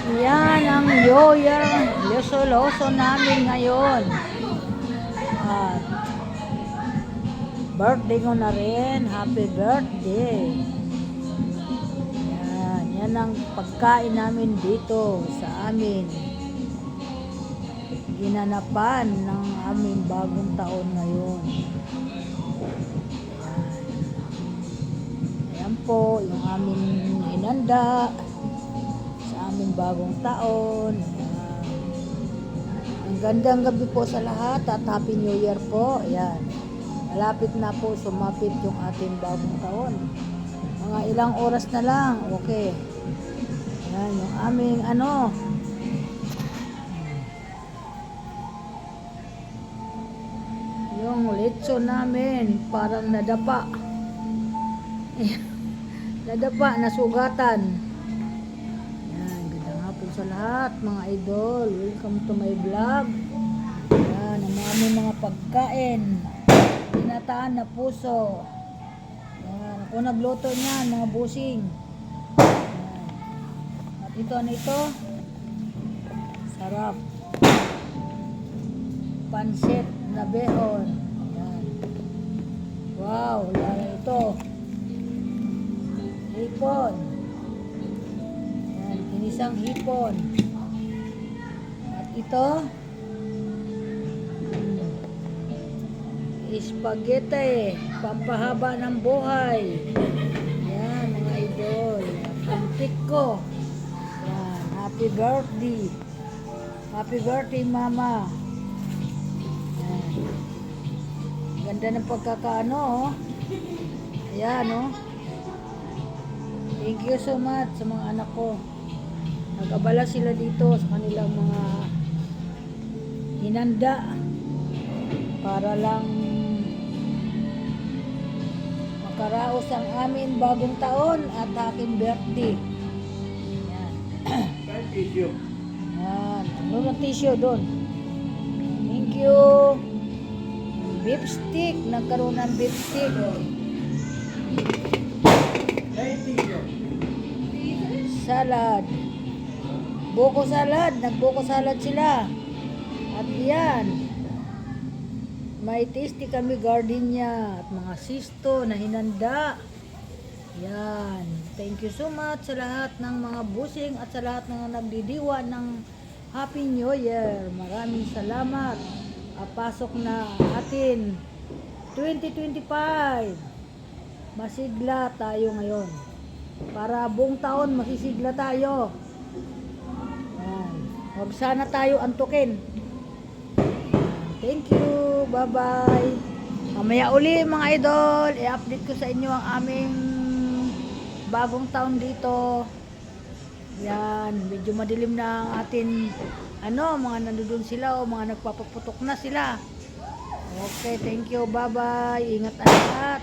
Yan ang New Year resolution namin ngayon. At birthday ko na rin. Happy birthday. Yan ang pagkain namin dito sa amin. Ginanapan ng aming bagong taon ngayon. Ayan po yung aming hinanda sa aming bagong taon. Ang gandang gabi po sa lahat at Happy New Year po. Ayan. Malapit na po sumapit yung ating bagong taon. Mga ilang oras na lang. Okay. Ayan yung aming yung lechon namin parang nadapa. Nadapa, nasugatan. Yan, ganda nga po sa lahat mga idol. Welcome to my vlog. Yan, ang aming mga pagkain. Ginataan na puso. Yan, ako nagluto niyan, mga busing. Yan. At ito, ano ito? Sarap. Pansit na behon. Yan. Wow, lalo ito. Hipon. Yan, kinisang hipon. At ito, spaghetti, pampahaba ng buhay. Yan, mga idol. Antik ko. Yan, happy birthday. Happy birthday, mama. Yan. Ganda ng pagkakaano, oh. Ayan, oh. Thank you so much sa mga anak ko. Nag-abala sila dito sa kanilang mga hinanda para lang makaraos ang amin bagong taon at aking birthday. Yan. Yan. Doon ang tissue doon. Thank you. Beef stick. Nagkaroon ng beef stick. Salad. Buko salad. Nagbuko salad sila. At yan. May tasty kami gardenia at mga sisto na hinanda. Yan. Thank you so much sa lahat ng mga busing at sa lahat ng nagdidiwa ng Happy New Year. Maraming salamat. Pasok na atin 2025. Masigla tayo ngayon. Para buong taon masisigla tayo. Yan. Huwag sana tayo antukin. Thank you. Bye-bye. Mamaya uli mga idol. I-update ko sa inyo ang aming bagong taon dito. Yan. Medyo madilim na ang atin mga nandoon sila o mga nagpapaputok na sila. Okay. Thank you. Bye-bye. Ingat ang lahat.